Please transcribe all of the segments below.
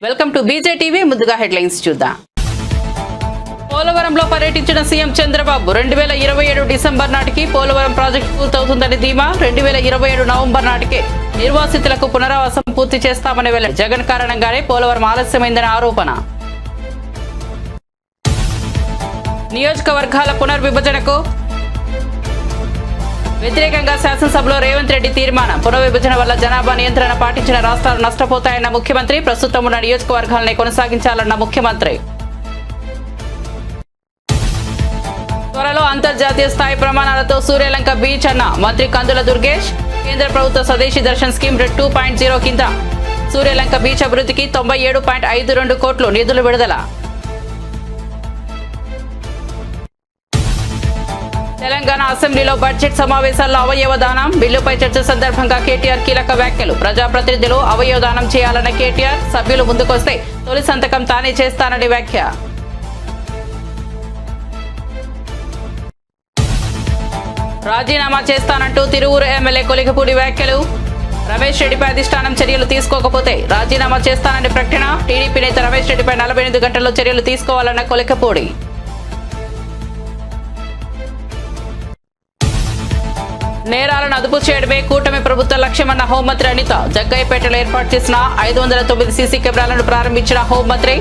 Welcome to BJ TV. ముందుగా headlines చూద్దాం. పోలవరంలో పర్యటించిన సీఎం చంద్రబాబు 2027 డిసెంబర్ నాటికి పోలవరం ప్రాజెక్టు పూర్తవుతుందని ధీమా. 2027 నవంబర్ నాటికే నిర్వాసితులకు పునరావాసం పూర్తి చేస్తామని వెల్లడి. జగన్ కారణంగానే పోలవరం ఆలస్యమైందని ఆరోపణ. నియోజకవర్గాల పునర్విభజనకు వ్యతిరేకంగా శాసనసభలో రేవంత్ రెడ్డి తీర్మానం. పునర్విభజన వల్ల జనాభా నియంత్రణ పాటించిన రాష్ట్రాలు నష్టపోతాయన్న ముఖ్యమంత్రి. ప్రస్తుతం ఉన్న నియోజకవర్గాలనే కొనసాగించాలన్న ముఖ్యమంత్రి. త్వరలో అంతర్జాతీయ స్థాయి ప్రమాణాలతో సూర్యలంక బీచ్ అన్న మంత్రి కందుల దుర్గేష్. కేంద్ర ప్రభుత్వ స్వదేశీ దర్శన్ స్కీమ్ 2.0 కింద సూర్యలంక బీచ్ అభివృద్ధికి 97.52 కోట్లు నిధులు విడుదల. తెలంగాణ అసెంబ్లీలో బడ్జెట్ సమావేశాల్లో అవయవ దానం బిల్లుపై చర్చ సందర్భంగా కేటీఆర్ కీలక వ్యాఖ్యలు. ప్రజాప్రతినిధులు అవయవ దానం చేయాలన్న కేటీఆర్. సభ్యులు ముందుకొస్తే తొలి సంతకం తానే చేస్తానని వ్యాఖ్య. రాజీనామా చేస్తానంటూ తిరువూరు ఎమ్మెల్యే కొలికపూడి వ్యాఖ్యలు. రమేష్ రెడ్డిపై అధిష్టానం చర్యలు తీసుకోకపోతే రాజీనామా చేస్తానని ప్రకటన. టీడీపీ నేత రమేష్ రెడ్డిపై 48 గంటల్లో చర్యలు తీసుకోవాలన్న కొలికపూడి. నేరాలను అదుపు చేయడమే కూటమి ప్రభుత్వ లక్ష్యమన్న హోంమంత్రి అనిత. జగ్గయ్యపేటలో ఏర్పాటు చేసిన 509 సీసీ కెమెరాలను ప్రారంభించిన హోంమంత్రి.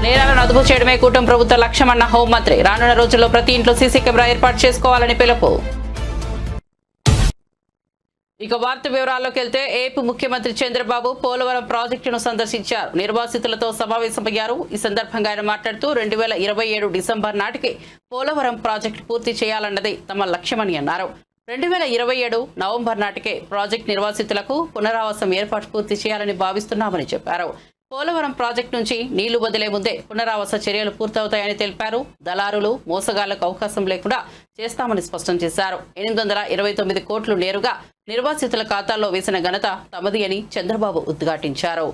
నేరాలను అదుపు చేయడమే కూటమి ప్రభుత్వ లక్ష్యమన్న హోంమంత్రి. రానున్న రోజుల్లో ప్రతి ఇంట్లో సీసీ కెమెరా ఏర్పాటు చేసుకోవాలని పిలుపు. ఇక వార్త వివరాల్లోకి వెళ్తే ఏపీ ముఖ్యమంత్రి చంద్రబాబు పోలవరం ప్రాజెక్టును సందర్శించారు. నిర్వాసితులతో సమావేశమయ్యారు. ఈ సందర్భంగా ఆయన మాట్లాడుతూ 2027 డిసెంబర్ నాటికి పోలవరం ప్రాజెక్టు పూర్తి చేయాలన్నది తమ లక్ష్యమని అన్నారు. 2027 నవంబర్ నాటికే ప్రాజెక్టు నిర్వాసితులకు పునరావాసం ఏర్పాటు పూర్తి చేయాలని భావిస్తున్నామని చెప్పారు. పోలవరం ప్రాజెక్టు నుంచి నీళ్లు వదిలే ముందే పునరావాస చర్యలు పూర్తవుతాయని తెలిపారు. దళారులు మోసగాళ్లకు అవకాశం లేకుండా చేస్తామని స్పష్టం చేశారు. 829 కోట్లు నేరుగా నిర్వాసితుల ఖాతాల్లో వేసిన ఘనత తమది అని చంద్రబాబు ఉద్ఘాటించారు.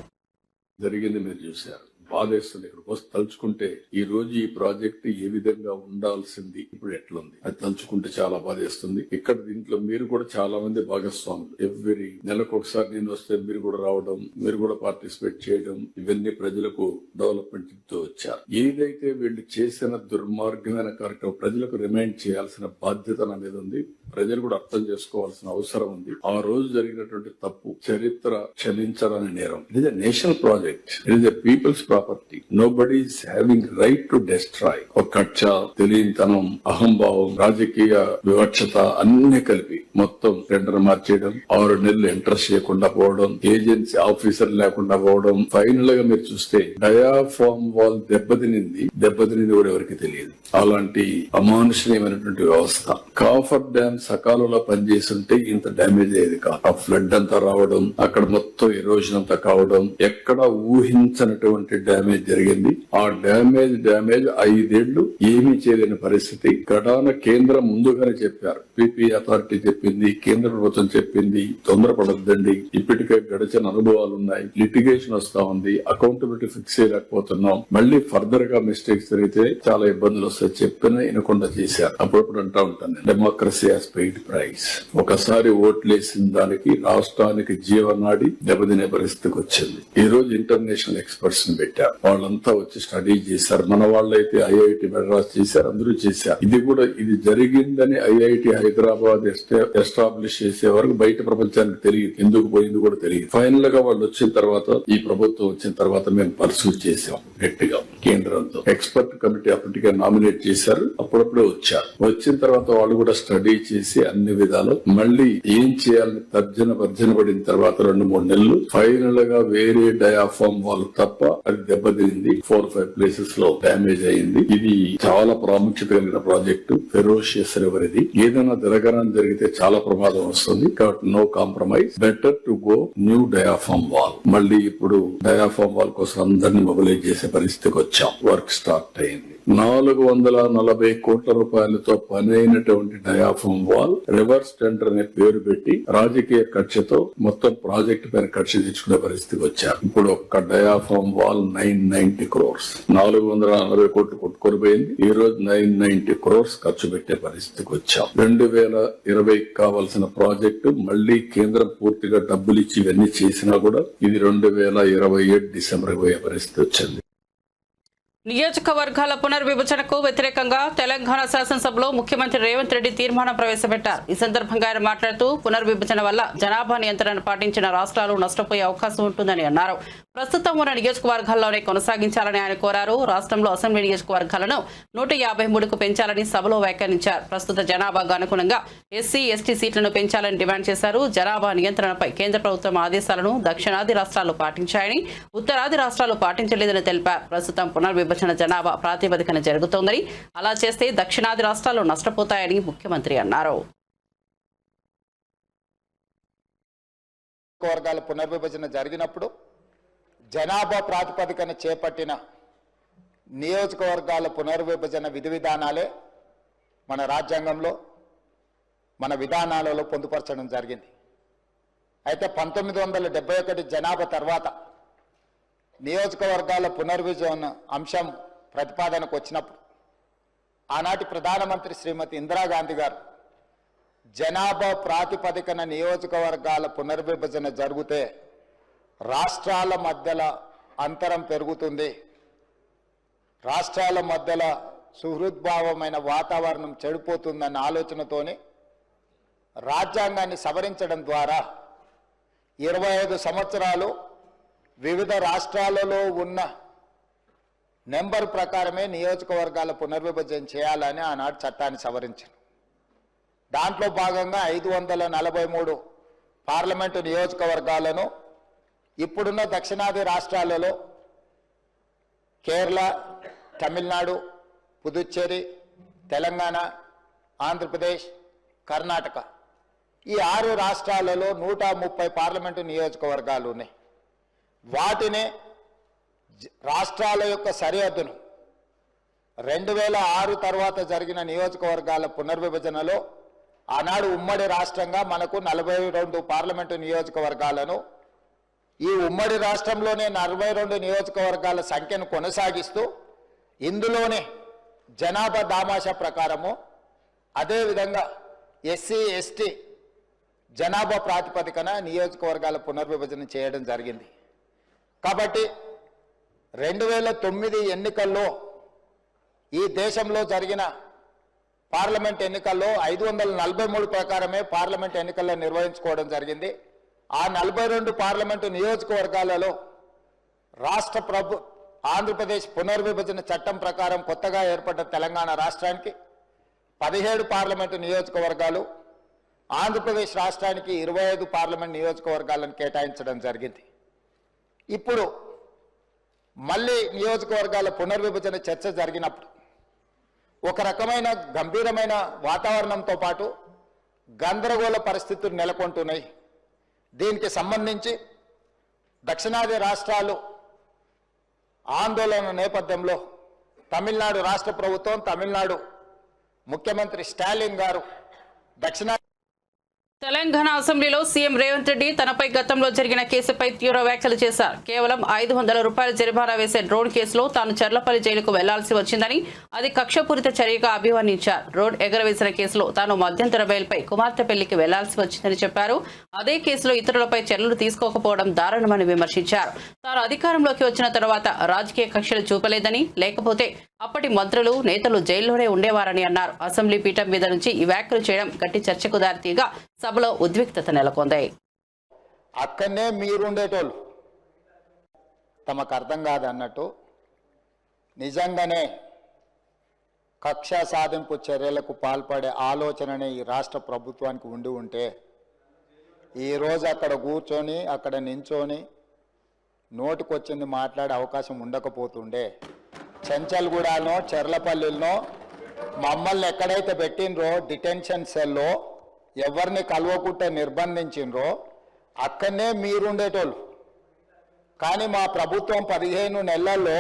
బాధేస్తుంది. ఇక్కడికి వస్తే తలుచుకుంటే ఈ రోజు ఈ ప్రాజెక్ట్ ఏ విధంగా ఉండాల్సింది ఇప్పుడు ఎట్లుంది అది తలుచుకుంటే చాలా బాధేస్తుంది. ఇక్కడ దీంట్లో మీరు కూడా చాలా మంది భాగస్వాములు. ఎవ్రీ నెలకు ఒకసారి నేను వస్తే మీరు కూడా రావడం, మీరు కూడా పార్టిసిపేట్ చేయడం, ఇవన్నీ ప్రజలకు డెవలప్మెంట్ తో వచ్చారు. ఏదైతే వీళ్ళు చేసిన దుర్మార్గమైన కార్యక్రమం ప్రజలకు రిమైండ్ చేయాల్సిన బాధ్యత నా మీద ఉంది. ప్రజలు కూడా అర్థం చేసుకోవాల్సిన అవసరం ఉంది. ఆ రోజు జరిగినటువంటి తప్పు చరిత్ర క్షమించాలని నేరం. It is a national project. It is a peoples property. Nobody is having right to destroy. ఒక కక్ష, తెలియనితనం, అహంభావం, రాజకీయ వివక్షత అన్ని కలిపి మొత్తం టెండర్ మార్చేయడం, 6 నెలలు ఇంట్రెస్ట్ చేయకుండా పోవడం, ఏజెన్సీ ఆఫీసర్ లేకుండా పోవడం. ఫైనల్ గా మీరు చూస్తే డయాఫామ్ వాల్ దెబ్బతినింది కూడా ఎవరికి తెలియదు. అలాంటి అమానుషణీయమైనటువంటి వ్యవస్థ. కాఫర్ డ్యామ్ సకాలంలో పనిచేస్తుంటే ఇంత డ్యామేజ్ అయ్యేది కాదు. ఆ ఫ్లడ్ అంతా రావడం, అక్కడ మొత్తం ఎరోజన్ అంతా కావడం, ఎక్కడ ఊహించనటువంటి డ్యామేజ్ జరిగింది. ఆ డ్యామేజ్ 5 ఏళ్లు ఏమీ చేయలేని పరిస్థితి. గడాన కేంద్రం ముందుగానే చెప్పారు. పిపి అథారిటీ చెప్పింది, కేంద్ర ప్రభుత్వం చెప్పింది, తొందరపడద్దండి, ఇప్పటికే గడిచిన అనుభవాలు ఉన్నాయి, లిటిగేషన్ వస్తా ఉంది, అకౌంటబిలిటీ ఫిక్స్ చేయలేకపోతున్నాం, మళ్ళీ ఫర్దర్ గా మిస్టేక్స్ జరిగితే చాలా ఇబ్బందులు వస్తాయి చెప్పినా వినకుండా చేశారు. అప్పుడప్పుడు అంటా ఉంటాను, డెమోక్రసీ హాస్ పెయిడ్ ప్రైస్. ఒకసారి ఓట్లేసిన దానికి రాష్ట్రానికి జీవనాడి దెబ్బతినే పరిస్థితికి వచ్చింది. ఈ రోజు ఇంటర్నేషనల్ ఎక్స్పర్ట్స్ ని పెట్టారు. వాళ్ళంతా వచ్చి స్టడీ చేశారు. మన వాళ్ళైతే ఐఐటి మెడ్రాస్ చేశారు, అందరూ చేశారు. ఇది జరిగిందని ఐఐటి హైదరాబాద్ ఎస్టాబ్లిష్ చేసే వరకు బయట ప్రపంచానికి తెలియదు. ఎందుకు పోయింది కూడా తెలియదు. ఫైనల్ గా వాళ్ళు వచ్చిన తర్వాత, ఈ ప్రభుత్వం వచ్చిన తర్వాత మేము పర్సూ చేసాం గట్టిగా కేంద్రంతో. ఎక్స్పర్ట్ కమిటీ అప్పటికే నామినేట్ చేశారు. అప్పుడప్పుడే వచ్చారు. వచ్చిన తర్వాత వాళ్ళు కూడా స్టడీ చేసి అన్ని విధాలు మళ్ళీ ఏం చేయాలని భర్జన పడిన తర్వాత 2-3 నెలలు ఫైనల్ గా వేరే డయాఫామ్ వాళ్ళు తప్ప అది దెబ్బతింది. 4-5 ప్లేసెస్ లో డ్యామేజ్ అయింది. ఇది చాలా ప్రాముఖ్యత కలిగిన ప్రాజెక్టు. ఫెరోషియస్ రివర్ ఇది. ఏదైనా జరిగితే చాలా ప్రమాదం వస్తుంది. కాబట్టి no compromise, better to go new diaphragm wall. మళ్ళీ ఇప్పుడు డయాఫామ్ వాల్ కోసం అందరినీ మొబిలైజ్ చేసే పరిస్థితికి వచ్చాం. వర్క్ స్టార్ట్ అయింది. 440 కోట్ల రూపాయలతో పనైనటువంటి డయాఫ్రమ్ వాల్ రివర్స్ టెండర్ అనే పేరు పెట్టి రాజకీయ కక్షతో మొత్తం ప్రాజెక్ట్ పైన కక్ష తెచ్చుకునే పరిస్థితికి వచ్చారు. ఇప్పుడు ఒక్క డయాఫ్రమ్ వాల్ 990 crores 440 కోట్లు కొట్టుకొనిపోయింది. ఈ రోజు 990 crores ఖర్చు పెట్టే పరిస్థితికి వచ్చాం. 2020 కావాల్సిన ప్రాజెక్టు మళ్లీ కేంద్రం పూర్తిగా డబ్బులు ఇచ్చి ఇవన్నీ చేసినా కూడా ఇది 2027 డిసెంబర్ పోయే పరిస్థితి వచ్చింది. నియోజకవర్గాల పునర్విభజనకు వ్యతిరేకంగా తెలంగాణ శాసనసభలో ముఖ్యమంత్రి రేవంత్ రెడ్డి తీర్మానం ప్రవేశపెట్టారు. ఈ సందర్భంగా ఆయన మాట్లాడుతూ పునర్విభజన వల్ల జనాభా నియంత్రణను పాటించిన రాష్ట్రాలు నష్టపోయే అవకాశం ఉంటుందని అన్నారు. ప్రస్తుతం ఉన్న నియోజకవర్గాల్లోనే కొనసాగించాలని ఆయన కోరారు. రాష్ట్రంలో అసెంబ్లీ నియోజకవర్గాలను 153కు పెంచాలని సభలో వ్యాఖ్యానించారు. ప్రస్తుత జనాభాకు అనుగుణంగా ఎస్సీ ఎస్టీ సీట్లను పెంచాలని డిమాండ్ చేశారు. జనాభా నియంత్రణపై కేంద్ర ప్రభుత్వం ఆదేశాలను దక్షిణాది రాష్ట్రాలు పాటించాయని, ఉత్తరాది రాష్ట్రాలు పాటించలేదని తెలిపారు. ప్రస్తుతం పునర్విభజన జనాభా ప్రాతిపదికన జరుగుతోందని, అలా చేస్తే దక్షిణాది రాష్ట్రాలు నష్టపోతాయని ముఖ్యమంత్రి అన్నారు. వర్గాల పునర్విభజన జరిగినప్పుడు జనాభా ప్రాతిపదికన చేపట్టిన నియోజకవర్గాల పునర్విభజన విధి విధానాలే మన రాజ్యాంగంలో మన విధానాలలో పొందుపరచడం జరిగింది. అయితే 1971 జనాభా తర్వాత నియోజకవర్గాల పునర్విభజన అంశం ప్రతిపాదనకు వచ్చినప్పుడు ఆనాటి ప్రధానమంత్రి శ్రీమతి ఇందిరాగాంధీ గారు జనాభా ప్రాతిపదికన నియోజకవర్గాల పునర్విభజన జరిగితే రాష్ట్రాల మధ్యల అంతరం పెరుగుతుంది, రాష్ట్రాల మధ్యల సుహృద్భావమైన వాతావరణం చెడిపోతుందన్న ఆలోచనతోని రాజ్యాంగాన్ని సవరించడం ద్వారా 25 సంవత్సరాలు వివిధ రాష్ట్రాలలో ఉన్న నెంబర్ ప్రకారమే నియోజకవర్గాల పునర్విభజన చేయాలని ఆనాడు చట్టాన్ని సవరించారు. దాంట్లో భాగంగా 543 పార్లమెంటు నియోజకవర్గాలను ఇప్పుడున్న దక్షిణాది రాష్ట్రాలలో కేరళ, తమిళనాడు, పుదుచ్చేరి, తెలంగాణ, ఆంధ్రప్రదేశ్, కర్ణాటక ఈ 6 రాష్ట్రాలలో 130 పార్లమెంటు నియోజకవర్గాలు ఉన్నాయి. వాటిని రాష్ట్రాల యొక్క సరిహద్దును 2006 తర్వాత జరిగిన నియోజకవర్గాల పునర్విభజనలో ఆనాడు ఉమ్మడి రాష్ట్రంగా మనకు 42 పార్లమెంటు నియోజకవర్గాలను, ఈ ఉమ్మడి రాష్ట్రంలోనే 42 నియోజకవర్గాల సంఖ్యను కొనసాగిస్తూ ఇందులోనే జనాభా దామాషా ప్రకారము అదేవిధంగా ఎస్సీ ఎస్టీ జనాభా ప్రాతిపదికన నియోజకవర్గాల పునర్విభజన చేయడం జరిగింది. కాబట్టి 2009 ఎన్నికల్లో ఈ దేశంలో జరిగిన పార్లమెంట్ ఎన్నికల్లో 543 ప్రకారమే పార్లమెంట్ ఎన్నికల్లో నిర్వహించుకోవడం జరిగింది. ఆ 42 పార్లమెంటు నియోజకవర్గాలలో ఆంధ్రప్రదేశ్ పునర్విభజన చట్టం ప్రకారం కొత్తగా ఏర్పడ్డ తెలంగాణ రాష్ట్రానికి 17 పార్లమెంటు నియోజకవర్గాలు, ఆంధ్రప్రదేశ్ రాష్ట్రానికి 25 పార్లమెంట్ నియోజకవర్గాలను కేటాయించడం జరిగింది. ఇప్పుడు మళ్ళీ నియోజకవర్గాల పునర్విభజన చర్చ జరిగినప్పుడు ఒక రకమైన గంభీరమైన వాతావరణంతో పాటు గందరగోళ పరిస్థితులు నెలకొంటున్నాయి. దీనికి సంబంధించి దక్షిణాది రాష్ట్రాలు ఆందోళన నేపథ్యంలో తమిళనాడు రాష్ట్ర ప్రభుత్వం, తమిళనాడు ముఖ్యమంత్రి స్టాలిన్ గారు తెలంగాణ అసెంబ్లీలో సీఎం రేవంత్ రెడ్డి తనపై గతంలో జరిగిన కేసుపై తీవ్ర వ్యాఖ్యలు చేశారు. కేవలం 500 రూపాయల జరిమానా వేసే డ్రోన్ కేసులో తాను చర్లపల్లి జైలుకు వెళ్లాల్సి వచ్చిందని, అది కక్షపూరిత చర్యగా అభివర్ణించారు. డ్రోన్ ఎగరవేసిన కేసులో తాను మధ్యంతర బెయిల్పై కుమార్తె పెళ్లికి వెళ్లాల్సి వచ్చిందని చెప్పారు. అదే కేసులో ఇతరులపై చర్యలు తీసుకోకపోవడం దారుణమని విమర్శించారు. తాను అధికారంలోకి వచ్చిన తర్వాత రాజకీయ కక్షలు చూపలేదని, లేకపోతే అప్పటి మంత్రులు నేతలు జైల్లోనే ఉండేవారని అన్నారు. అసెంబ్లీ పీఠం మీద నుంచి ఈ వ్యాఖ్యలు చేయడం గట్టి చర్చకు దారితీగా సభలో ఉద్విగ్నత నెలకొంది. అక్కడనే మీరుండేటోళ్ళు తమకు అర్థం కాదన్నట్టు నిజంగానే కక్ష సాధింపు చర్యలకు పాల్పడే ఆలోచననే ఈ రాష్ట్ర ప్రభుత్వానికి ఉండి ఉంటే ఈరోజు అక్కడ కూర్చొని అక్కడ నించొని నోటికొచ్చింది మాట్లాడే అవకాశం ఉండకపోతుండే. చెంచల్గూడలో, చెర్లపల్లిలో మమ్మల్ని ఎక్కడైతే పెట్టినరో డిటెన్షన్ సెల్లో ఎవరిని కలవకుండా నిర్బంధించినరో అక్కడనే మీరుండేటోళ్ళు. కానీ మా ప్రభుత్వం 15 నెలల్లో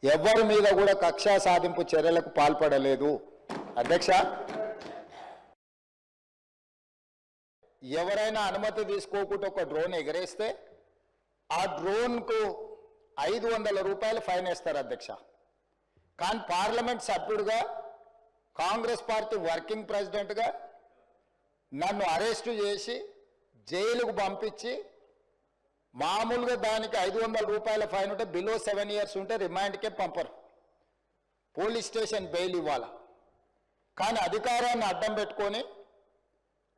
ఎవరి మీద కూడా కక్షా సాధింపు చర్యలకు పాల్పడలేదు. అధ్యక్ష, ఎవరైనా అనుమతి తీసుకోకుండా ఒక డ్రోన్ ఎగరేస్తే ఆ డ్రోన్కు 500 రూపాయలు ఫైన్ వేస్తారు అధ్యక్ష. కానీ పార్లమెంట్ సభ్యుడిగా, కాంగ్రెస్ పార్టీ వర్కింగ్ ప్రెసిడెంట్గా నన్ను అరెస్టు చేసి జైలుకు పంపించి, మామూలుగా దానికి 500 రూపాయల ఫైన్ ఉంటే బిలో 7 years ఉంటే రిమాండ్కే పంపరు, పోలీస్ స్టేషన్ బెయిల్ ఇవ్వాలి. కానీ అధికారాన్ని అడ్డం పెట్టుకొని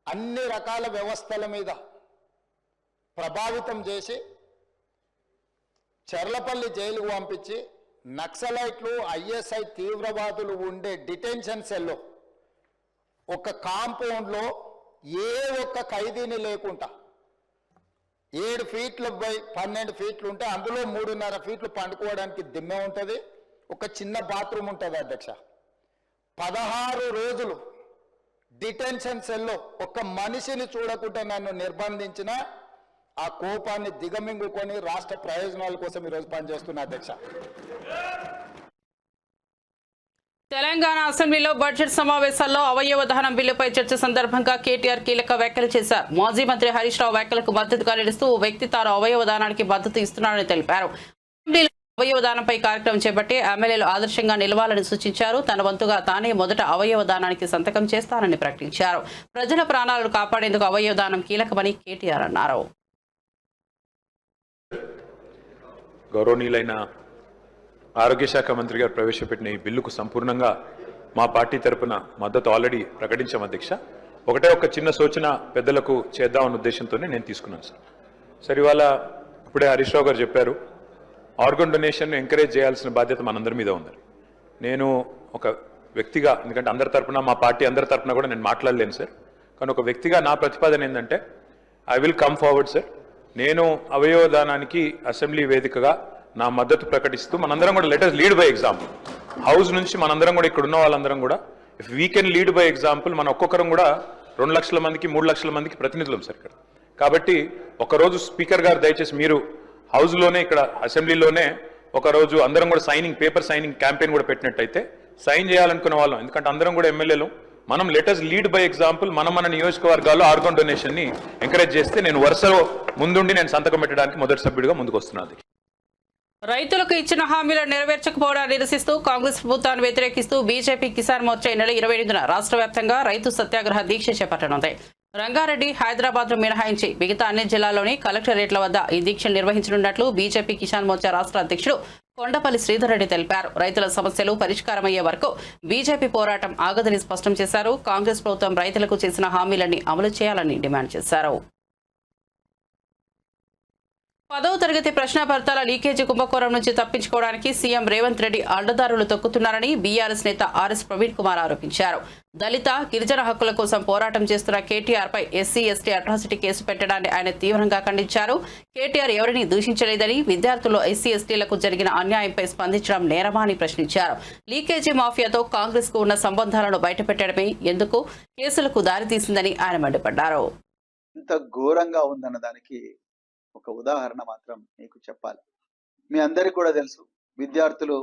అన్ని రకాల వ్యవస్థల మీద ప్రభావితం చేసి చర్లపల్లి జైలుకు పంపించి నక్సలైట్లు, ఐఎస్ఐ తీవ్రవాదులు ఉండే డిటెన్షన్ సెల్లో ఒక కాంపౌండ్లో ఏ ఒక్క ఖైదీని లేకుండా 7 ఫీట్ల బై 12 ఫీట్లు ఉంటే అందులో 3.5 ఫీట్లు పండుకోవడానికి దిమ్మె ఉంటుంది, ఒక చిన్న బాత్రూమ్ ఉంటుంది అధ్యక్ష. 16 రోజులు డిటెన్షన్ సెల్లో ఒక్క మనిషిని చూడకుండా నన్ను నిర్బంధించిన ఆ కోపాన్ని దిగమింగుకొని రాష్ట్ర ప్రయోజనాల కోసం ఈరోజు పనిచేస్తున్నా అధ్యక్ష. తెలంగాణ అసెంబ్లీలో బడ్జెట్ సమావేశాల్లో అవయవ దహనం బిల్లుపై చర్చ సందర్భంగా కేటీఆర్ కీలక వ్యాఖ్యలు చేశారు. మాజీ మంత్రి హరీష్ రావు వ్యాఖ్యలకు మద్దతుగా నిలుస్తూ ఓ వ్యక్తి తాను అవయవ దానానికి మద్దతు ఇస్తున్నారని తెలిపారు. అసెంబ్లీలో అవయవ దానంపై కార్యక్రమం చేపట్టి ఎమ్మెల్యేలు ఆదర్శంగా నిలవాలని సూచించారు. తన వంతుగా తానే మొదట అవయవ దానానికి సంతకం చేస్తానని ప్రకటించారు. ప్రజల ప్రాణాలను కాపాడేందుకు అవయవ దానం కీలకమని కేటీఆర్ అన్నారు. గౌరవనీయులైన ఆరోగ్య శాఖ మంత్రి గారు ప్రవేశపెట్టిన ఈ బిల్లుకు సంపూర్ణంగా మా పార్టీ తరపున మద్దతు ఆల్రెడీ ప్రకటించాం అధ్యక్ష. ఒక చిన్న సూచన పెద్దలకు చేద్దామన్న ఉద్దేశంతోనే నేను తీసుకున్నాను సార్. ఇవాళ ఇప్పుడే హరీష్ రావు గారు చెప్పారు, ఆర్గన్ డొనేషన్ ఎంకరేజ్ చేయాల్సిన బాధ్యత మనందరి మీద ఉంది. నేను ఒక వ్యక్తిగా, ఎందుకంటే అందరి తరపున, మా పార్టీ అందరి తరపున కూడా నేను మాట్లాడలేను సార్, కానీ ఒక వ్యక్తిగా నా ప్రతిపాదన ఏంటంటే I will come forward sir. నేను అవయవ దానానికి అసెంబ్లీ వేదికగా నా మద్దతు ప్రకటిస్తూ మనందరం కూడా let us lead by example. House నుంచి మనందరం కూడా, ఇక్కడ ఉన్న వాళ్ళందరం కూడా if we can lead by example, మన ఒక్కొక్కరం కూడా 2 లక్షల మందికి 3 లక్షల మందికి ప్రతినిధులం సార్ ఇక్కడ. కాబట్టి ఒకరోజు స్పీకర్ గారు దయచేసి మీరు హౌస్లోనే, ఇక్కడ అసెంబ్లీలోనే ఒకరోజు అందరం కూడా పేపర్ సైనింగ్ క్యాంపెయిన్ కూడా పెట్టినట్టయితే సైన్ చేయాలనుకునే వాళ్ళం, ఎందుకంటే అందరం కూడా ఎమ్మెల్యేలు, మనం let us lead by example. మన నియోజకవర్గాల్లో ఆర్గన్ డొనేషన్ ని ఎంకరేజ్ చేస్తే నేను వరుసలో ముందుండి నేను సంతకం పెట్టడానికి మొదటి సభ్యుడిగా ముందుకు వస్తున్నాను. రైతులకు ఇచ్చిన హామీలను నెరవేర్చకపోవడాన్ని నిరసిస్తూ కాంగ్రెస్ ప్రభుత్వాన్ని వ్యతిరేకిస్తూ బీజేపీ కిసాన్ మోర్చా ఈ నెల 28న రాష్ట్ర వ్యాప్తంగా రైతు సత్యాగ్రహ దీక్ష చేపట్టనుంది. రంగారెడ్డి, హైదరాబాద్ ను మినహాయించి మిగతా అన్ని జిల్లాల్లోని కలెక్టరేట్ల వద్ద ఈ దీక్షను నిర్వహించనున్నట్లు బీజేపీ కిసాన్ మోర్చా రాష్ట్ర అధ్యక్షుడు కొండపల్లి శ్రీధర్ రెడ్డి తెలిపారు. రైతుల సమస్యలు పరిష్కారమయ్యే వరకు బీజేపీ పోరాటం ఆగదని స్పష్టం చేశారు. కాంగ్రెస్ ప్రభుత్వం రైతులకు చేసిన హామీలన్నీ అమలు చేయాలని డిమాండ్ చేశారు. 10వ తరగతి ప్రశ్నాపత్రాల లీకేజీ కుంభకోణం నుంచి తప్పించుకోవడానికి సీఎం రేవంత్ రెడ్డి అడ్డదారులు తొక్కుతున్నారని బీఆర్ఎస్ నేత ఆర్ఎస్ ప్రవీణ్ కుమార్ ఆరోపించారు. దళిత, గిరిజన హక్కుల కోసం పోరాటం చేస్తున్న కేటీఆర్ పై ఎస్సీ, ఎస్టీ అట్రాసిటీ కేసు పెట్టడాన్ని ఆయన తీవ్రంగా ఖండించారు. కేటీఆర్ ఎవరిని దూషించలేదని, విద్యార్థుల్లో ఎస్సీ, ఎస్టీలకు జరిగిన అన్యాయంపై స్పందించడం నేరమా అని ప్రశ్నించారు. లీకేజీ మాఫియాతో కాంగ్రెస్ కు ఉన్న సంబంధాలను బయటపెట్టడమే ఎందుకు కేసులకు దారితీసిందని ఆయన మండిపడ్డారు. ఇంత ఘోరంగా ఉందన్న దానికి ఒక ఉదాహరణ మాత్రం మీకు చెప్పాలి. మీ అందరికీ కూడా తెలుసు, విద్యార్థులు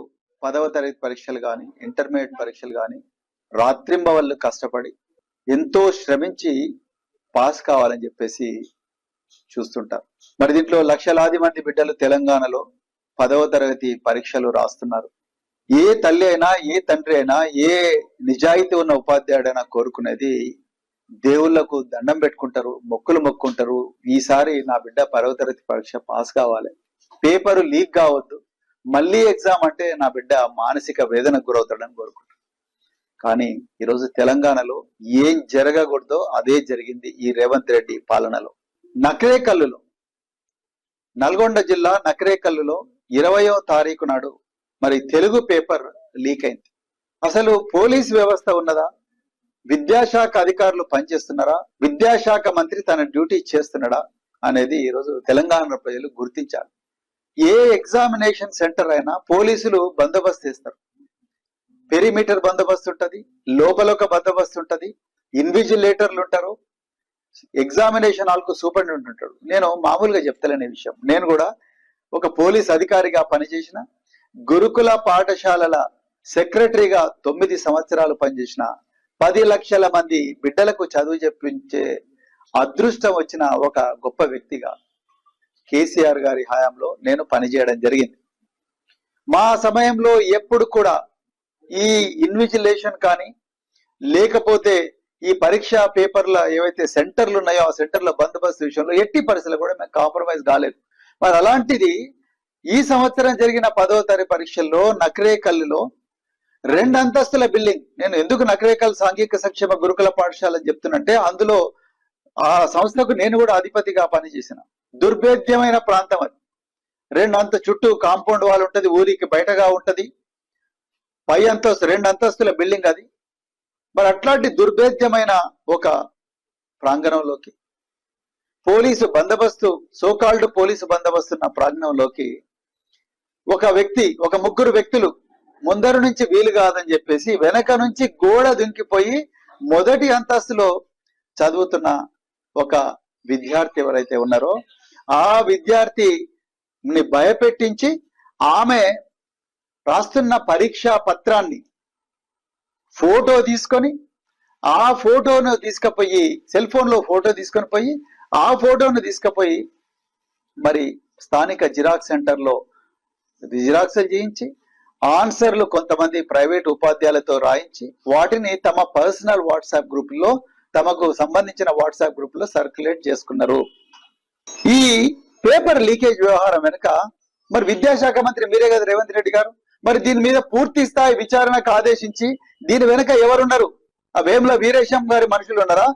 10వ తరగతి పరీక్షలు కానీ, ఇంటర్మీడియట్ పరీక్షలు కానీ రాత్రింబవళ్ళు కష్టపడి ఎంతో శ్రమించి పాస్ కావాలని చెప్పేసి చూస్తుంటారు. మరి దీంట్లో లక్షలాది మంది బిడ్డలు తెలంగాణలో 10వ తరగతి పరీక్షలు రాస్తున్నారు. ఏ తల్లి అయినా, ఏ తండ్రి అయినా, ఏ నిజాయితీ ఉన్న ఉపాధ్యాయుడైనా కోరుకునేది దేవుళ్లకు దండం పెట్టుకుంటారు, మొక్కులు మొక్కుంటారు, ఈసారి నా బిడ్డ 10వ తరగతి పరీక్ష పాస్ కావాలి, పేపరు లీక్ కావద్దు, మళ్ళీ ఎగ్జామ్ అంటే నా బిడ్డ మానసిక వేదనకు గురవుతాడని కోరుకుంటారు. కానీ ఈరోజు తెలంగాణలో ఏం జరగకూడదో అదే జరిగింది ఈ రేవంత్ రెడ్డి పాలనలో. నకరేకల్లులో, నల్గొండ జిల్లా నకరేకల్లులో 20వ తారీఖు నాడు మరి తెలుగు పేపర్ లీక్ అయింది. అసలు పోలీస్ వ్యవస్థ ఉన్నదా? విద్యాశాఖ అధికారులు పనిచేస్తున్నారా? విద్యాశాఖ మంత్రి తన డ్యూటీ చేస్తున్నాడా అనేది ఈరోజు తెలంగాణ ప్రజలు గుర్తించాలి. ఏ ఎగ్జామినేషన్ సెంటర్ అయినా పోలీసులు బందోబస్తు చేస్తారు. పెరిమీటర్ బందోబస్తు ఉంటది, లోపల ఒక బందోబస్తు ఉంటది, ఇన్విజిలేటర్లు ఉంటారు, ఎగ్జామినేషన్ హాల్ కు సూపరింటెండెంట్ ఉంటాడు. నేను మామూలుగా చెప్తలేని విషయం, నేను కూడా ఒక పోలీస్ అధికారిగా పనిచేసిన, గురుకుల పాఠశాలల సెక్రటరీగా 9 సంవత్సరాలు పనిచేసిన 10 లక్షల మంది బిడ్డలకు చదువు చెప్పించే అదృష్టం వచ్చిన ఒక గొప్ప వ్యక్తిగా కేసీఆర్ గారి హయాంలో నేను పనిచేయడం జరిగింది. మా సమయంలో ఎప్పుడు కూడా ఈ ఇన్విజిలేషన్ కానీ లేకపోతే ఈ పరీక్షా పేపర్ల ఏవైతే సెంటర్లు ఉన్నాయో ఆ సెంటర్ల బందోబస్తు విషయంలో ఎట్టి పరిస్థితుల్లో కూడా మేము కాంప్రమైజ్ కాలేదు. మరి అలాంటిది ఈ సంవత్సరం జరిగిన 10వ తరగతి పరీక్షల్లో నకరేకల్లులో 2 అంతస్తుల బిల్డింగ్, నేను ఎందుకు నకరేకల్ సాంఘిక సంక్షేమ గురుకుల పాఠశాల అని చెప్తున్నంటే అందులో ఆ సంస్థకు నేను కూడా అధిపతిగా పనిచేసిన దుర్భేద్యమైన ప్రాంతం అది. 2 చుట్టూ కాంపౌండ్ వాల్ ఉంటది, ఊరికి బయటగా ఉంటది, పై అంతస్తు 2 అంతస్తుల బిల్డింగ్ అది. మరి అట్లాంటి దుర్భేద్యమైన ఒక ప్రాంగణంలోకి పోలీసు బందోబస్తు, సోకాల్డ్ పోలీసు బందోబస్తు ఉన్న ప్రాంగణంలోకి ఒక ముగ్గురు వ్యక్తులు ముందరు నుంచి వీలు కాదని చెప్పేసి వెనక నుంచి గోడ దుంకిపోయి మొదటి అంతస్తులో చదువుతున్న ఒక విద్యార్థి ఎవరైతే ఉన్నారో ఆ విద్యార్థిని భయపెట్టించి ఆమె రాస్తున్న పరీక్షా పత్రాన్ని ఫోటో తీసుకొని ఆ ఫోటోను తీసుకుపోయి సెల్ ఫోన్ లో ఫోటో తీసుకొని పోయి ఆ ఫోటోను తీసుకుపోయి మరి స్థానిక జిరాక్స్ సెంటర్ లో జిరాక్స్ చేయించి ఆన్సర్లు కొంతమంది ప్రైవేట్ ఉపాధ్యాయులతో రాయించి వాటిని తమ పర్సనల్ వాట్సాప్ గ్రూప్ లో తమకు సంబంధించిన వాట్సాప్ గ్రూప్ లో సర్క్యులేట్ చేసుకున్నారు. ఈ పేపర్ లీకేజ్ వ్యవహారం వెనుక మరి విద్యాశాఖ మంత్రి మీరే కదా రేవంత్ రెడ్డి గారు, మరి దీని మీద పూర్తి స్థాయి విచారణకు ఆదేశించి దీని వెనుక ఎవరున్నారు? ఆ వేముల వీరేశం గారి మనుషులు ఉన్నారా?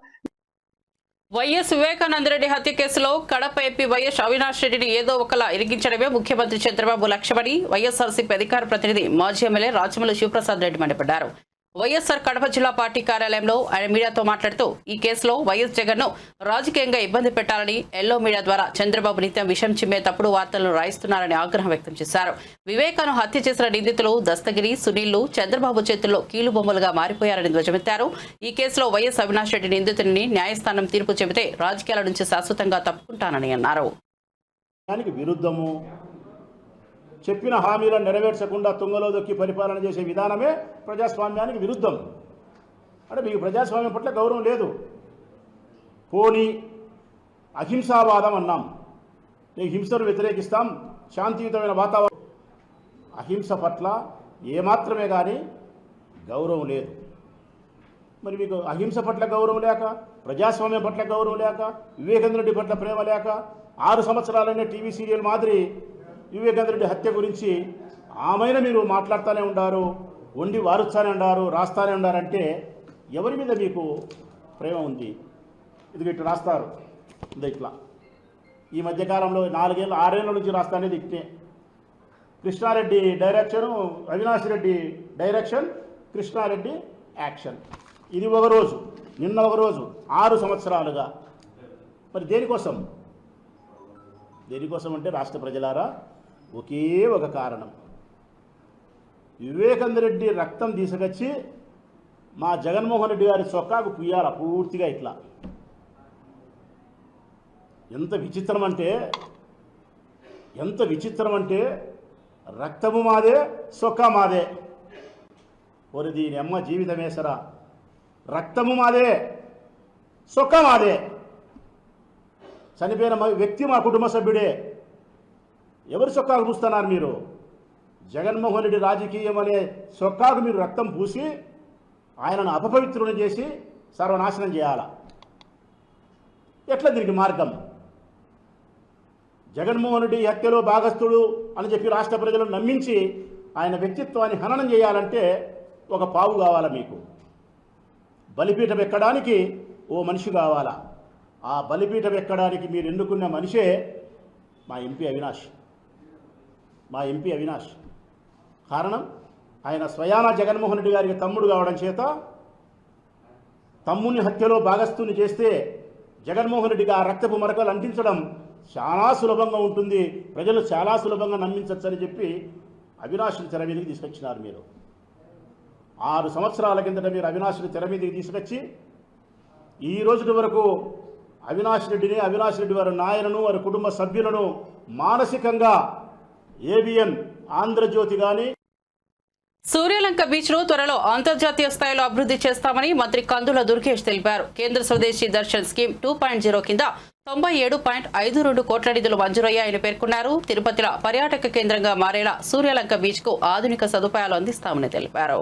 వైఎస్ వివేకానందరెడ్డి హత్య కేసులో కడప ఎంపీ వైఎస్ అవినాష్ రెడ్డిని ఏదో ఒకలా ఇరికించడమే ముఖ్యమంత్రి చంద్రబాబు లక్ష్యమని వైఎస్ఆర్సీపీ అధికార ప్రతినిధి మాజీ ఎమ్మెల్యే రాజమౌళి శివప్రసాద్ రెడ్డి మండిపడ్డారు. వైఎస్ఆర్ కడప జిల్లా పార్టీ కార్యాలయంలో ఆయన మీడియాతో మాట్లాడుతూ ఈ కేసులో వైఎస్ జగన్ ను రాజకీయంగా ఇబ్బంది పెట్టాలని ఎల్లో మీడియా ద్వారా చంద్రబాబు నిత్యం విషం చిమ్మే తప్పుడు వార్తలను రాయిస్తున్నారని ఆగ్రహం వ్యక్తం చేశారు. వివేకాను హత్య చేసిన నిందితులు దస్తగిరి, సునీళ్లు చంద్రబాబు చేతుల్లో కీలుబొమ్మలుగా మారిపోయారని ధ్వజమెత్తారు. ఈ కేసులో వైఎస్ అవినాష్ రెడ్డి నిందితుడిని న్యాయస్థానం తీర్పు చెబితే రాజకీయాల నుంచి శాశ్వతంగా తప్పుకుంటానని అన్నారు. విరుద్ధము చెప్పిన హామీలను నెరవేర్చకుండా తుంగలో దొక్కి పరిపాలన చేసే విధానమే ప్రజాస్వామ్యానికి విరుద్ధం. అంటే మీకు ప్రజాస్వామ్యం పట్ల గౌరవం లేదు. పోనీ అహింసావాదం అన్నాం, నేను హింసను వ్యతిరేకిస్తాం, శాంతియుతమైన వాతావరణం, అహింస పట్ల ఏమాత్రమే కానీ గౌరవం లేదు. మరి మీకు అహింస పట్ల గౌరవం లేక, ప్రజాస్వామ్యం పట్ల గౌరవం లేక, వివేకానంద రెడ్డి పట్ల ప్రేమ లేక 6 సంవత్సరాలనే టీవీ సీరియల్ మాదిరి వివేకానంద రెడ్డి హత్య గురించి ఆమెను మీరు మాట్లాడుతూనే ఉండారు, వండి వారుస్తానే ఉండారు, రాస్తానే ఉండారంటే ఎవరి మీద మీకు ప్రేమ ఉంది? ఇది ఇట్లా రాస్తారు, ఇది ఇట్లా ఈ మధ్యకాలంలో 4 ఏళ్ళు 6 ఏళ్ళ నుంచి రాస్తానేది ఇట్టే. Krishna Reddy direction, Avinash Reddy direction, Krishna Reddy action. ఇది ఒకరోజు, నిన్న ఒకరోజు, 6 సంవత్సరాలుగా. మరి దేనికోసం అంటే రాష్ట్ర ప్రజలారా ఒకే ఒక కారణం, వివేకానంద రెడ్డి రక్తం తీసుకొచ్చి మా జగన్మోహన్ రెడ్డి గారి చొక్కాకు పుయ్యాల పూర్తిగా ఇట్లా. ఎంత విచిత్రం అంటే రక్తము మాదే, చొక్కా మాదే. ఓరి దీని అమ్మ జీవితమేసరా, రక్తము మాదే, చొక్కా మాదే. చనిపోయిన వ్యక్తి మా కుటుంబ సభ్యుడే. ఎవరు చొక్కాకు పూస్తున్నారు మీరు? జగన్మోహన్ రెడ్డి రాజకీయం అనే చొక్కాకు మీరు రక్తం పూసి ఆయనను అపపవిత్రుని చేసి సర్వనాశనం చేయాలా? ఎట్లా దీనికి మార్గం? జగన్మోహన్ రెడ్డి హత్యలో భాగస్థుడు అని చెప్పి రాష్ట్ర ప్రజలను నమ్మించి ఆయన వ్యక్తిత్వాన్ని హననం చేయాలంటే ఒక పావు కావాలా మీకు? బలిపీఠం ఎక్కడానికి ఓ మనిషి కావాలా? ఆ బలిపీఠం ఎక్కడానికి మీరు ఎన్నుకున్న మనిషే మా ఎంపీ అవినాష్. కారణం ఆయన స్వయాన జగన్మోహన్ రెడ్డి గారికి తమ్ముడు కావడం చేత తమ్ముని హత్యలో భాగస్థుని చేస్తే జగన్మోహన్ రెడ్డికి ఆ రక్తపు మరకలు అంటించడం చాలా సులభంగా ఉంటుంది, ప్రజలు చాలా సులభంగా నమ్మించచ్చని చెప్పి అవినాష్ని తెర మీదకి తీసుకొచ్చినారు. మీరు 6 సంవత్సరాల కిందట మీరు అవినాష్ని తెర మీదకి తీసుకొచ్చి ఈ రోజు వరకు అవినాష్ రెడ్డి వారి నాయనను, వారి కుటుంబ సభ్యులను మానసికంగా ఏబిఎన్ ఆంధ్రజ్యోతి కానీ సూర్యలంక బీచ్ ను త్వరలో అంతర్జాతీయ స్థాయిలో అభివృద్ధి చేస్తామని మంత్రి కందుల దుర్గేష్ తెలిపారు. కేంద్ర స్వదేశీ దర్శన్ స్కీమ్ 2.0 కింద 97.52 కోట్ల నిధులు మంజూరయ్యాయని పేర్కొన్నారు. తిరుపతిలో పర్యాటక కేంద్రంగా మారేలా సూర్యలంక బీచ్ కు ఆధునిక సదుపాయాలు అందిస్తామని తెలిపారు.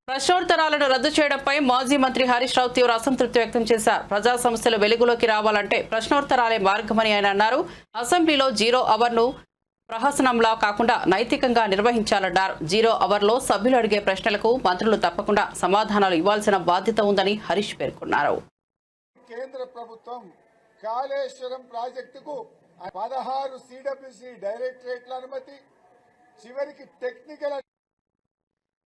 ప్రశ్నోత్తరాలను రద్దు చేయడంపై మాజీ మంత్రి హరీష్ రావు తీవ్ర అసంతృప్తి వ్యక్తం చేశారు. ప్రజా సమస్యలు వెలుగులోకి రావాలంటే ప్రశ్నోత్తరాలే మార్గమని ఆయన అన్నారు. అసెంబ్లీలో 0 అవర్ను ప్రహసనంలా కాకుండా నైతికంగా నిర్వహించాలన్నారు. 0 అవర్లో సభ్యులు అడిగే ప్రశ్నలకు మంత్రులు తప్పకుండా సమాధానాలు ఇవ్వాల్సిన బాధ్యత ఉందని హరీష్ పేర్కొన్నారు. కేంద్ర ప్రభుత్వం కాళేశ్వరం ప్రాజెక్టుకు 16 సిడబ్ల్యూసి డైరెక్టరేట్ల అనుమతి, చివరికి టెక్నికల్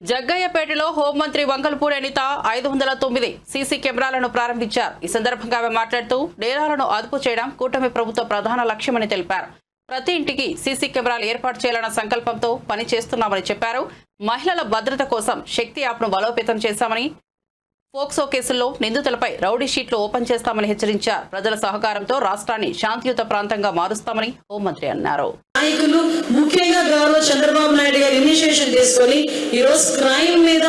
జగ్గయ్యపేటలో హోంమంత్రి వంగల్పూడి అనిత 509 సీసీ కెమెరాలను ప్రారంభించారు. ఈ సందర్భంగా ఆమె మాట్లాడుతూ నేరాలను అదుపు చేయడం కూటమి ప్రభుత్వ ప్రధాన లక్ష్యమని తెలిపారు. ప్రతి ఇంటికి సీసీ కెమెరాలు ఏర్పాటు చేయాలన్న సంకల్పంతో పనిచేస్తున్నామని చెప్పారు. మహిళల భద్రత కోసం శక్తి యాప్ను బలోపేతం చేశామని, పోక్సో కేసుల్లో నిందితులపై రౌడీ షీట్లు ఓపెన్ చేస్తామని హెచ్చరించారు. ప్రజల సహకారంతో రాష్ట్రాన్ని శాంతియుత ప్రాంతంగా మారుస్తామని హోంమంత్రి అన్నారు. నాయకులు ముఖ్యంగా గౌరవ చంద్రబాబు నాయుడు గారు ఇనిషియేషన్ తీసుకొని ఈరోజు క్రైమ్ మీద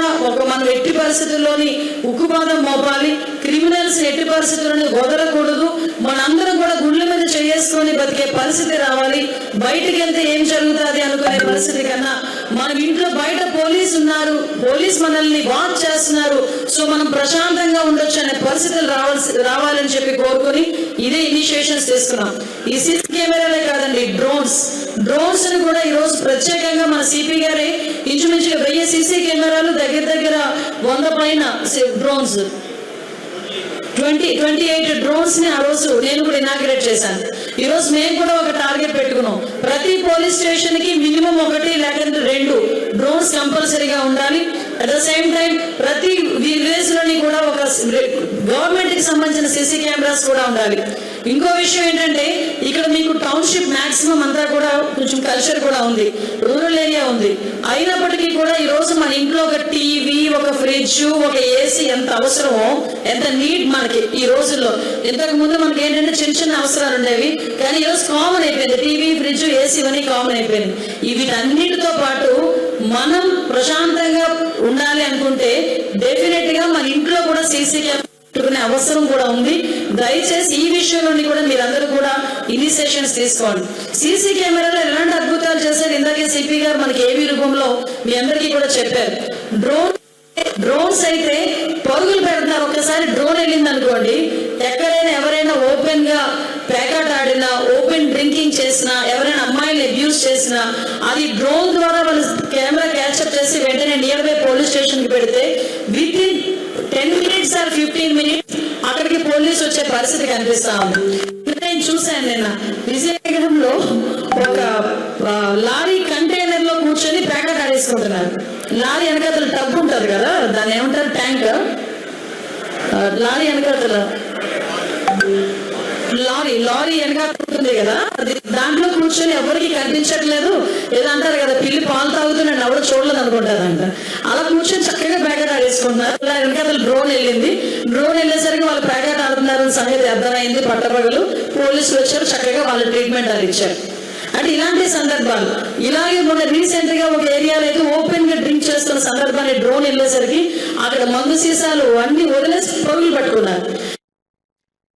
మనం ఎట్టి పరిస్థితుల్లోని ఉక్కుపాదం మోపాలి, క్రిమినల్స్ ఎట్టి పరిస్థితుల్లోని వదలకూడదు, మనందరం కూడా గుళ్ళ మీద చేసుకొని బతికే పరిస్థితి రావాలి. బయటికి వెళ్తే ఏం జరుగుతుంది అనుకునే పరిస్థితి కన్నా మన ఇంట్లో బయట పోలీసు ఉన్నారు, పోలీస్ మనల్ని వాచ్ చేస్తున్నారు, సో మనం ప్రశాంతంగా ఉండొచ్చు అనే పరిస్థితులు రావాలని చెప్పి కోరుకొని ఇదే ఇనిషియేషన్స్ తీసుకున్నాం. ఈ సీసీ కెమెరాలే కాదండి, డ్రోన్స్ ను కూడా ఈ రోజు ప్రత్యేకంగా మన సిపి గారే ఇంచుమించుగా 1000 సీసీ కెమెరాలు, దగ్గర 100 పైన డ్రోన్స్, 28 డ్రోన్స్ ని ఆ రోజు నేను కూడా ఇనాగ్రేట్ చేశాను. ఈ రోజు మేము కూడా ఒక టార్గెట్ పెట్టుకున్నాం. ప్రతి పోలీస్ స్టేషన్ కి మినిమం 1 లేకపోతే 2 డ్రోన్స్ కంపల్సరీగా ఉండాలి. అట్ ద సేమ్ టైం ప్రతి విలేజ్ లోని కూడా ఒక గవర్నమెంట్ కి సంబంధించిన సీసీ కెమెరాస్ కూడా ఉండాలి. ఇంకో విషయం ఏంటంటే ఇక్కడ మీకు టౌన్షిప్ మాక్సిమం అంతా కూడా కొంచెం కల్చర్ కూడా ఉంది, రూరల్ ఏరియా ఉంది. అయినప్పటికీ కూడా ఈ రోజు మన ఇంట్లో ఒక టీవీ, ఒక ఫ్రిడ్జ్, ఒక ఏసీ ఎంత అవసరమో, ఎంత నీడ్ మనకి ఈ రోజుల్లో. ఇంతకు ముందు మనకి ఏంటంటే చిన్న అవసరాలు ఉండేవి, కానీ ఈరోజు కామన్ అయిపోయింది. టీవీ, ఫ్రిడ్జ్, ఏసీ ఇవన్నీ కామన్ అయిపోయింది. వీటన్నిటితో పాటు మనం ప్రశాంతంగా ఉండాలి అనుకుంటే డెఫినెట్ గా మన ఇంట్లో కూడా సీసీ కెమెరా అవసరం కూడా ఉంది. దయచేసి ఈ విషయంలోని కూడా మీరందరూ కూడా ఇనిషియేషన్స్ తీసుకోండి. సీసీ కెమెరాలో ఎలాంటి అద్భుతాలు చేశారు ఇందాకే సిపి గారు మనకి ఏవీ రూపంలో మీ అందరికీ కూడా చెప్పారు. డ్రోన్స్ అయితే పరుగులు పెడుతున్నారు. ఒక్కసారి డ్రోన్ వెళ్ళింది అనుకోండి, ఎక్కడైనా ఎవరైనా ఓపెన్ గా ప్యాకెట్ ఆడినా, ఓపెన్ డ్రింకింగ్ చేసినా, ఎవరైనా అమ్మాయిని అబ్యూస్ చేసినా అది డ్రోన్ ద్వారా వాళ్ళు కెమెరా క్యాప్చర్ చేసి వెంటనే నియర్ బై పోలీస్ స్టేషన్ కి పెడితే with in 10 minutes or 15 minutes అక్కడికి పోలీసు వచ్చే పరిస్థితి కనిపిస్తా ఉంది. నేను చూశాను నిన్న విజయనగరంలో ఒక లారీ కంటైనర్ లో కూర్చొని ప్యాకెట్ ఆడేసుకుంటున్నారు. లారీ వెనకాతల టబ్ ఉంటుంది కదా, దాన్ని ఏమంటారు, ట్యాంక్, లారీ వెనకాతల లారీ వెనకాతుంది కదా, దాంట్లో కూర్చొని ఎవరికి కనిపించట్లేదు. ఏదో అంటారు కదా, పిల్లి పాలు తాగుతున్నాడు ఎవరు చూడలేదు అనుకుంటారంట. అలా కూర్చొని చక్కగా ప్యాకెట్ ఆడేసుకుంటున్నారు. ఇలా వెనకాతల డ్రోన్ వెళ్ళేసరికి వాళ్ళు ప్యాకెట్ ఆడుతున్నారు సంగతి అర్థమైంది. పట్టపగలు పోలీసులు వచ్చారు, చక్కగా వాళ్ళ ట్రీట్మెంట్ అది ఇచ్చారు. అంటే ఇలాంటి సందర్భాలు ఇలాగే మొన్న రీసెంట్ గా ఒక ఏరియాలో అయితే ఓపెన్ గా డ్రింక్ చేస్తున్న సందర్భాన్ని డ్రోన్ వెళ్ళేసరికి అక్కడ మందు సీసాలు అన్ని వదిలేసి పరుగులు పట్టుకున్నారు.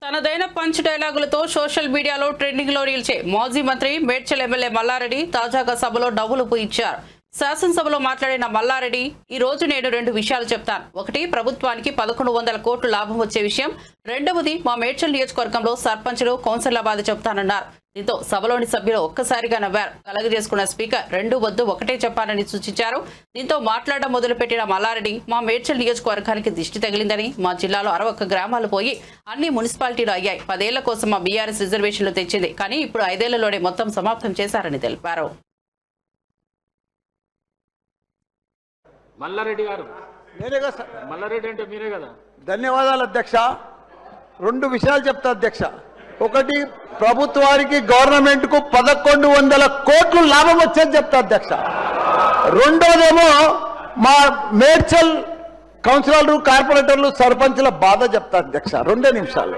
తనదైన పంచ్ డైలాగులతో సోషల్ మీడియాలో ట్రెండింగ్ లో నిలిచే మాజీ మంత్రి మేడ్చల్ ఎమ్మెల్యే మల్లారెడ్డి తాజాగా సభలో డబ్బులు పూయించారు. శాసనసభలో మాట్లాడిన మల్లారెడ్డి, ఈ రోజు నేను 2 విషయాలు చెప్తాను. ఒకటి, ప్రభుత్వానికి 1100 కోట్లు లాభం వచ్చే విషయం. రెండవది, మా మేడ్చల్ నియోజకవర్గంలో సర్పంచ్లు, కౌన్సిలర్ల బాధ చెప్తానన్నారు. దీంతో సభలోని సభ్యులు ఒక్కసారిగా నవ్వారు. కలగజేసుకున్న స్పీకర్ 2 వద్దు ఒకటే చెప్పాలని సూచించారు. దీంతో మాట్లాడడం మొదలుపెట్టిన మల్లారెడ్డి, మా మేడ్చల్ నియోజకవర్గానికి దిష్టి తగిలిందని, మా జిల్లాలో 61 గ్రామాలు పోయి అన్ని మున్సిపాలిటీలు అయ్యాయి. 10 ఏళ్ల కోసం మా బీఆర్ఎస్ రిజర్వేషన్లు తెచ్చింది, కానీ ఇప్పుడు 5 ఏళ్లలోనే మొత్తం సమాప్తం చేశారని తెలిపారు. మల్లారెడ్డి గారు, మల్లారెడ్డి అంటే మీరే కదా. ధన్యవాదాలు అధ్యక్ష. 2 విషయాలు చెప్తా అధ్యక్ష. ఒకటి, ప్రభుత్వానికి గవర్నమెంట్ కు 1100 కోట్లు లాభం వచ్చేది చెప్తా అధ్యక్ష. రెండోదేమో మా మేడ్చల్ కౌన్సిలర్లు, కార్పొరేటర్లు, సర్పంచ్ల బాధ చెప్తా అధ్యక్ష. 2 నిమిషాలు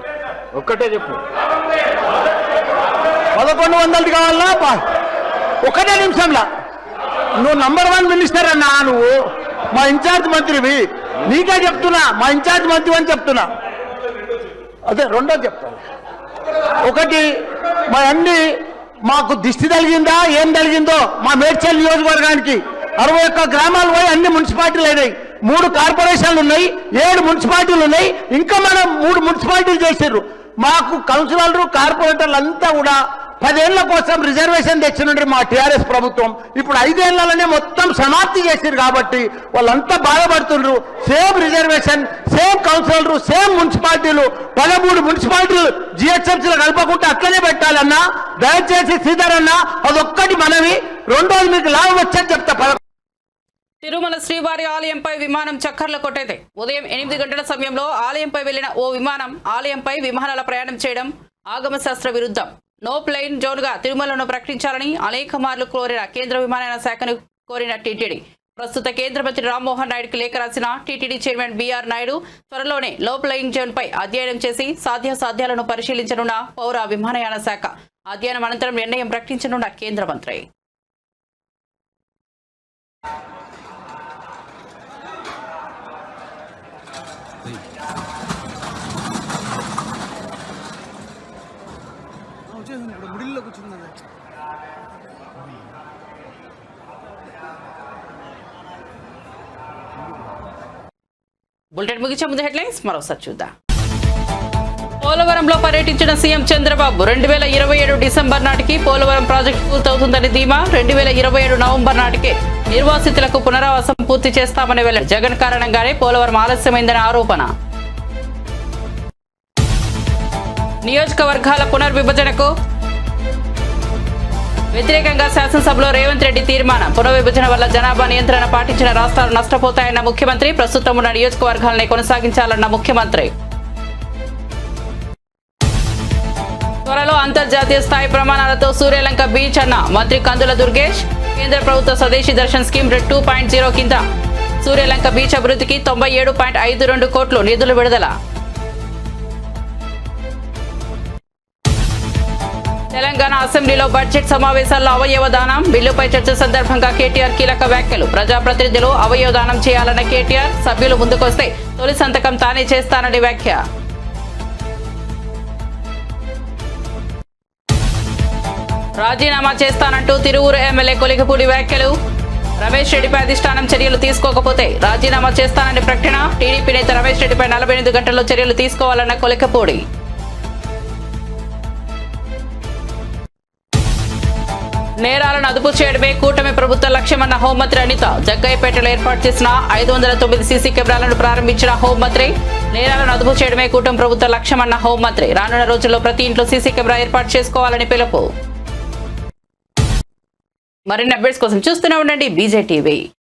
ఒక్కటే చెప్పు. 1100 కావాలా ఒకటే నిమిషంలో నువ్వు నంబర్ 1 మినిస్టర్ అన్నా, నువ్వు మా ఇన్ఛార్జ్ మంత్రివి, నీకే చెప్తున్నా, మా ఇన్ఛార్జ్ మంత్రి అని చెప్తున్నా. అదే రెండోది చెప్తాను. ఒకటి మా అన్ని మాకు దిష్టి తగిలిందా ఏం తగిలిందో మా మేడ్చల్ నియోజకవర్గానికి 61 గ్రామాలు పోయి అన్ని మున్సిపాలిటీలు అయినాయి. 3 కార్పొరేషన్లు ఉన్నాయి, 7 మున్సిపాలిటీలు ఉన్నాయి, ఇంకా మనం 3 మున్సిపాలిటీలు చేసారు. మాకు కౌన్సిలర్లు కార్పొరేటర్లు అంతా కూడా 10 ఏళ్ల కోసం రిజర్వేషన్ తెచ్చినండి మా టీఆర్ఎస్ ప్రభుత్వం. ఇప్పుడు 5 ఏళ్లలోనే మొత్తం సమాప్తి చేసారు కాబట్టి వాళ్ళంతా బాధపడుతుండ్రు. సేమ్ రిజర్వేషన్, సేమ్ కౌన్సిలర్లు, సేమ్ మున్సిపాలిటీలు, 13 మున్సిపాలిటీలు జిహెచ్ఎంసీలో కలపకుండా అట్లనే పెట్టాలన్నా. దయచేసి సీతారన్న అదొక్కటి మనవి. రెండోది మీకు లాభం వచ్చేది చెప్తా. తిరుమల శ్రీవారి ఆలయంపై విమానం చక్కర్లు కొట్టేది. ఉదయం 8 గంటల సమయంలో ఆలయంపై వెళ్లిన ఓ విమానం ఆలయంపై విమానాల ప్రయాణం చేయడం ఆగమ శాస్త్ర విరుద్ధం. నో ప్లెయిన్ జోన్ గా తిరుమలను ప్రకటించాలని అనేక మార్లు కోరిన కేంద్ర విమానయాన శాఖను కోరిన టీటీడీ ప్రస్తుత కేంద్ర మంత్రి రామ్మోహన్ నాయుడుకి లేఖ రాసిన టీటీడీ చైర్మన్ బీఆర్ నాయుడు త్వరలోనే లో ప్లెయిన్ జోన్ పై అధ్యయనం చేసి సాధ్యాసాధ్యాలను పరిశీలించనున్న పౌర విమానయాన శాఖ. అధ్యయనం అనంతరం నిర్ణయం ప్రకటించనున్న కేంద్ర మంత్రి. బులెటిన్ ముగించే ముందు హెడ్లైన్స్ మరోసారి చూద్దాం. పోలవరంలో పర్యటించిన సీఎం చంద్రబాబు 2027 డిసెంబర్ నాటికి పోలవరం ప్రాజెక్టు పూర్తవుతుందని ధీమా. 2027 నవంబర్ నాటికే నిర్వాసితులకు పునరావాసం పూర్తి చేస్తామని వెల్లడి. జగన్ కారణంగానే పోలవరం ఆలస్యమైందని ఆరోపణ. నియోజకవర్గాల పునర్విభజనకు వ్యతిరేకంగా శాసనసభలో రేవంత్ రెడ్డి తీర్మానం. పునర్విభజన వల్ల జనాభా నియంత్రణ పాటించిన రాష్ట్రాలు నష్టపోతాయన్న ముఖ్యమంత్రి. ప్రస్తుతం ఉన్న నియోజకవర్గాలనే కొనసాగించాలన్న ముఖ్యమంత్రి. త్వరలో అంతర్జాతీయ స్థాయి ప్రమాణాలతో సూర్యలంక బీచ్ అన్న మంత్రి కందుల దుర్గేష్. కేంద్ర ప్రభుత్వ స్వదేశీ దర్శన్ స్కీమ్ 2.0 కింద సూర్యలంక బీచ్ అభివృద్ధికి 97.52 కోట్లు నిధులు విడుదల. తెలంగాణ అసెంబ్లీలో బడ్జెట్ సమావేశాల్లో అవయవ దానం బిల్లుపై చర్చ సందర్భంగా కేటీఆర్ కీలక వ్యాఖ్యలు. ప్రజాప్రతినిధులు అవయవ దానం చేయాలన్న కేటీఆర్, సభ్యులు ముందుకొస్తే తొలి సంతకం తానే చేస్తానని వ్యాఖ్య. రాజీనామా చేస్తానంటూ తిరువూరు ఎమ్మెల్యే కొలికపూడి వ్యాఖ్యలు. రమేష్ రెడ్డిపై అధిష్టానం చర్యలు తీసుకోకపోతే రాజీనామా చేస్తానని ప్రకటన. టీడీపీ నేత రమేష్ రెడ్డిపై 48 గంటల్లో చర్యలు తీసుకోవాలన్న కొలికపూడి. నేరాలను అదుపు చేయడమే కూటమి ప్రభుత్వ లక్ష్యమన్న హోంమంత్రి అనిత. జగ్గయ్యపేటలో ఏర్పాటు చేసిన 509 సీసీ కెమెరాలను ప్రారంభించిన హోంమంత్రి. నేరాలను అదుపు చేయడమే కూటమి ప్రభుత్వ లక్ష్యమన్న హోంమంత్రి. రానున్న రోజుల్లో ప్రతి ఇంట్లో సీసీ కెమెరా ఏర్పాటు చేసుకోవాలని పిలుపు. మరిన్ని అప్డేట్స్ కోసం చూస్తూనే ఉండండి బీజేటీవీ.